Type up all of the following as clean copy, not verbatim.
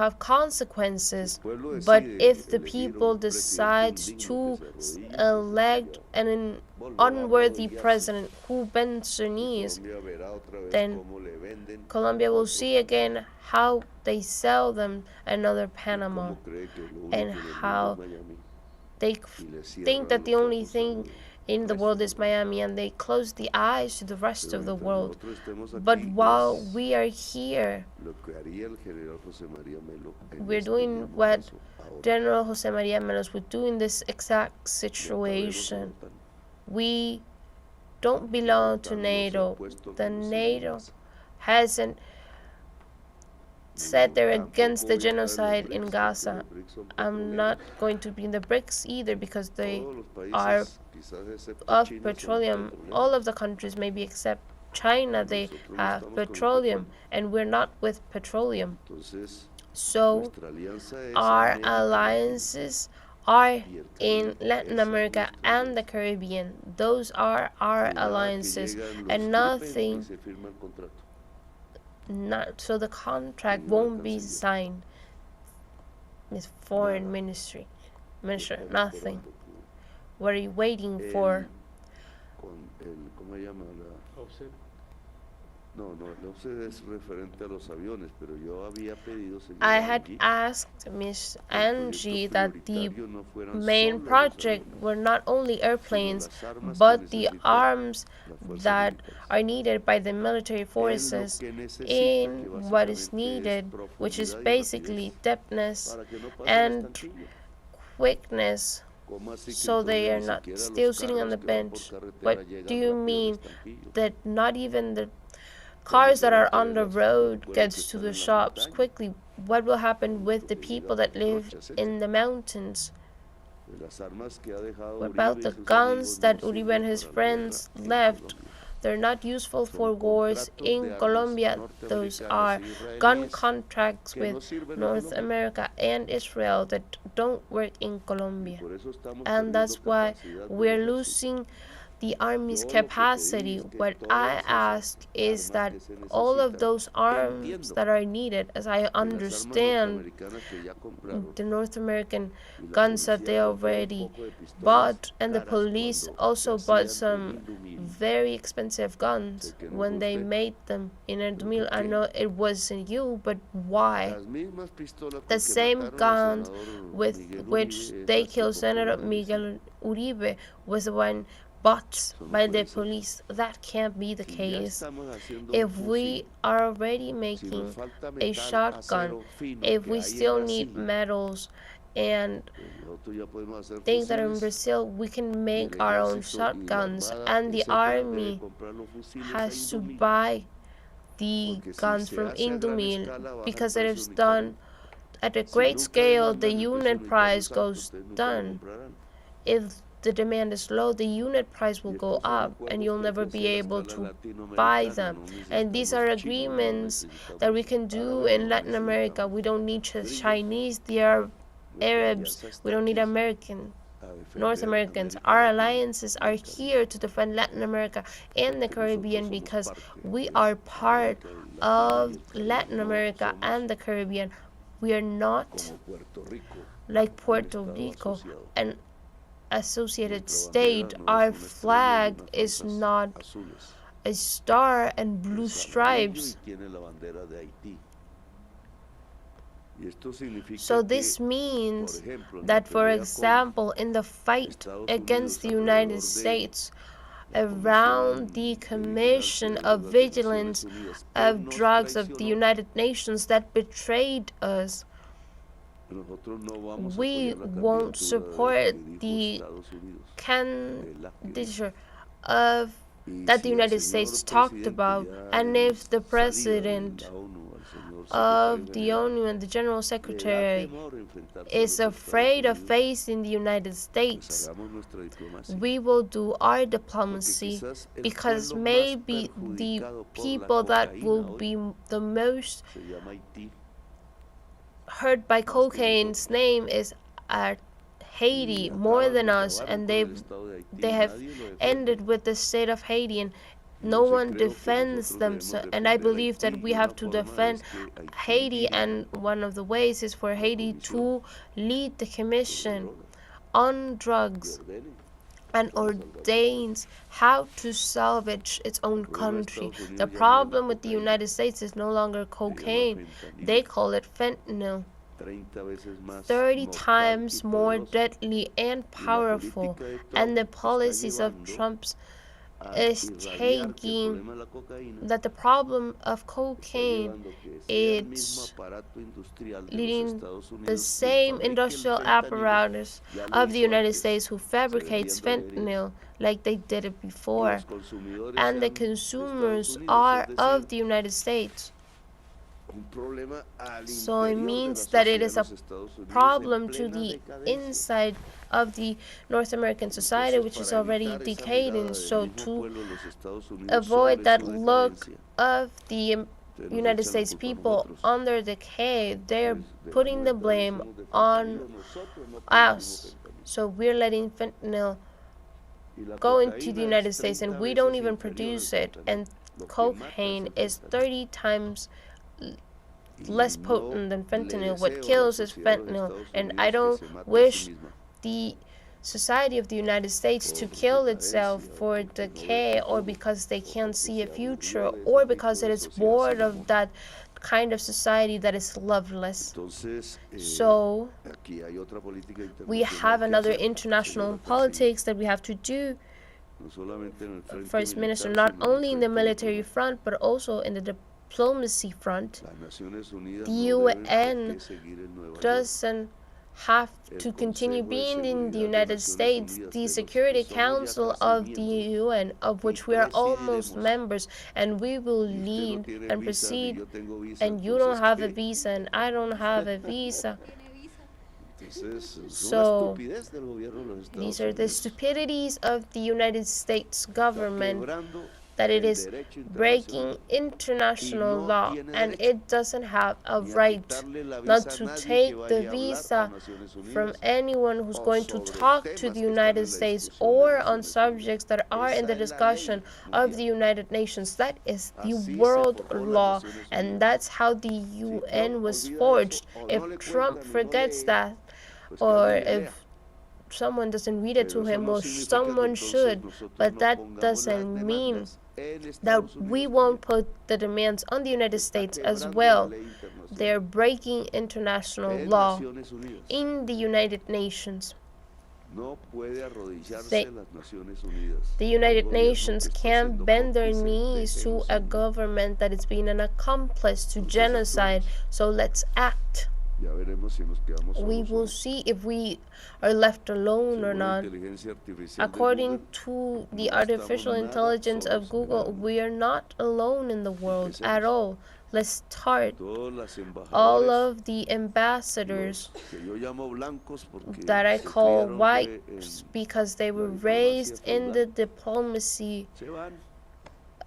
have consequences. But if the people decides to elect an unworthy president who bends their knees, then Colombia will see again how they sell them another Panama, and how they think that the only thing in the world is Miami, and they close the eyes to the rest of the world. But while we are here, we're doing what General Jose Maria Melos would do in this exact situation. We don't belong to NATO. The NATO hasn't said they're against the genocide in Gaza. I'm not going to be in the BRICS either, because they are of petroleum. All of the countries, maybe except China, they have petroleum, and we're not with petroleum. So our alliances are in Latin America and the Caribbean. Those are our alliances, and nothing. So the contract won't be signed with foreign minister, nothing. What are you waiting for? I had asked Miss Angie that the main project were not only airplanes, but the arms that are needed by the military forces in what is needed, which is basically depthness and quickness, so they are not still sitting on the bench. What do you mean that not even the cars that are on the road gets to the shops quickly? What will happen with the people that live in the mountains? What about the guns that Uribe and his friends left? They're not useful for wars in Colombia. Those are gun contracts with North America and Israel that don't work in Colombia. And that's why we're losing the Army's capacity. What I ask is that all of those arms that are needed, as I understand, the North American guns that they already bought, and the police also bought some very expensive guns when they made them in El 2000. I know it wasn't you, but why? The same guns with which they killed Senator Miguel Uribe was the one bought by the police. That can't be the case. If we are already making a shotgun, if we still need metals and think that in Brazil we can make our own shotguns, and the army has to buy the guns from Indumil, because it is done at a great scale, the unit price goes down. If the demand is low, the unit price will go up, and you'll never be able to buy them. And these are agreements that we can do in Latin America. We don't need Chinese, they are Arabs. We don't need North Americans. Our alliances are here to defend Latin America and the Caribbean, because we are part of Latin America and the Caribbean. We are not like Puerto Rico, an associated state. Our flag is not a star and blue stripes. So this means that, for example, in the fight against the United States, around the Commission of Vigilance of Drugs of the United Nations that betrayed us, we won't support the candidature of that the United States talked about. And if the President of the ONU and the General Secretary is afraid of facing the United States, we will do our diplomacy, because maybe the people that will be the most hurt by cocaine's name is Haiti, more than us, and they have ended with the state of Haiti, and no one defends them, and I believe that we have to defend Haiti, and one of the ways is for Haiti to lead the commission on drugs and ordains how to salvage its own country. The problem with the United States is no longer cocaine, they call it fentanyl. 30 times more deadly and powerful, and the policies of Trump's is taking that the problem of cocaine, it's leading the same industrial apparatus of the United States who fabricates fentanyl like they did it before, and the consumers are of the United States. So it means that it is a problem to the inside of the North American society, which is already decaying. So to avoid that look of the United States people under decay, they're putting the blame on us. So we're letting fentanyl go into the United States, and we don't even produce it. And cocaine is 30 times less potent than fentanyl. What kills is fentanyl, and I don't wish the society of the United States to kill itself for decay, or because they can't see a future, or because it is bored of that kind of society that is loveless. So we have another international politics that we have to do, First Minister, not only in the military front but also in the diplomacy front. The UN doesn't have to continue being in the United States. The Security Council of the UN, of which we are almost members, and we will lead and proceed, and you don't have a visa and I don't have a visa. So these are the stupidities of the United States government, that it is breaking international law, and it doesn't have a right not to take the visa from anyone who's going to talk to the United States or on subjects that are in the discussion of the United Nations. That is the world law, and that's how the UN was forged. If Trump forgets that, or if someone doesn't read it to him, well, someone should, but that doesn't mean that we won't put the demands on the United States as well. They're breaking international law in the United Nations. The United Nations can't bend their knees to a government that is being an accomplice to genocide, so let's act. We will see if we are left alone or not. According to the artificial intelligence of Google, we are not alone in the world at all. Let's start. All of the ambassadors that I call white because they were raised in the diplomacy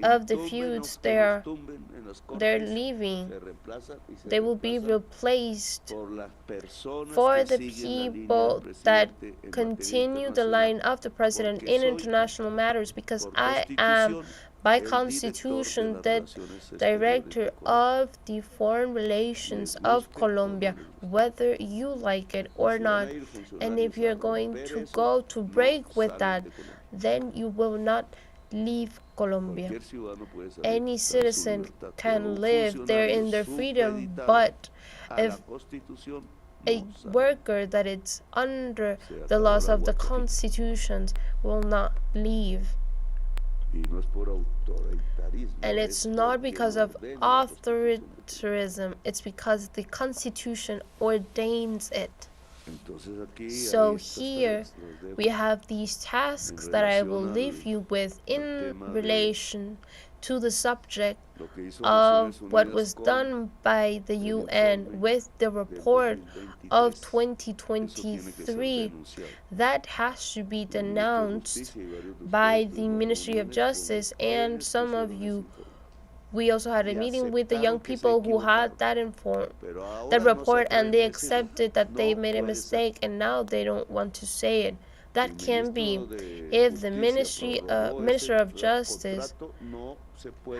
of the feuds, they're leaving. They will be replaced for the people that continue the line of the president in international matters, because I am, by constitution, the director of the foreign relations of Colombia, whether you like it or not. And if you're going to go to break with that, then you will not leave Colombia. Any citizen can live there in their freedom, but if a worker that is under the laws of the constitutions will not leave. And it's not because of authoritarianism, it's because the constitution ordains it. So here we have these tasks that I will leave you with in relation to the subject of what was done by the UN with the report of 2023. That has to be denounced by the Ministry of Justice, and some of you. We also had a meeting with the young people who had that report, and they accepted that they made a mistake, and now they don't want to say it. That can be if the Minister of Justice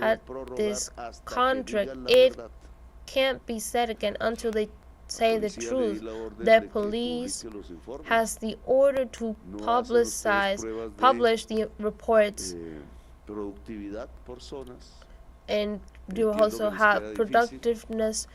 had this contract. It can't be said again until they say the truth. The police has the order to publish the reports, and you also have productiveness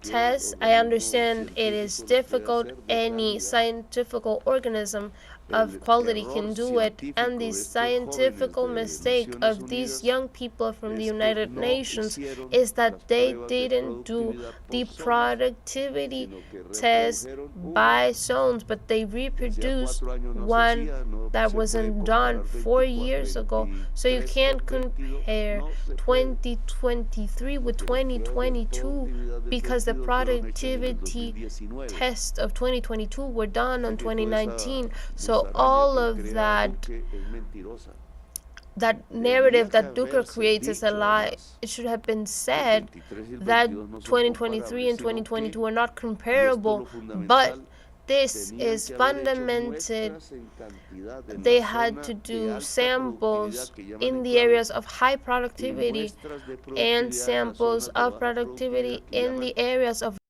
tests. I understand it is difficult. Any scientific organism of quality can do it, and the scientific mistake of these young people from the United Nations is that they didn't do the productivity test by zones, but they reproduced one that wasn't done 4 years ago. So you can't compare 2023 with 2022 because the productivity tests of 2022 were done on 2019. So all of that narrative that Duker creates is a lie. It should have been said that 2023 and 2022 are not comparable, but this is fundamental. They had to do samples in the areas of high productivity and samples of productivity in the areas of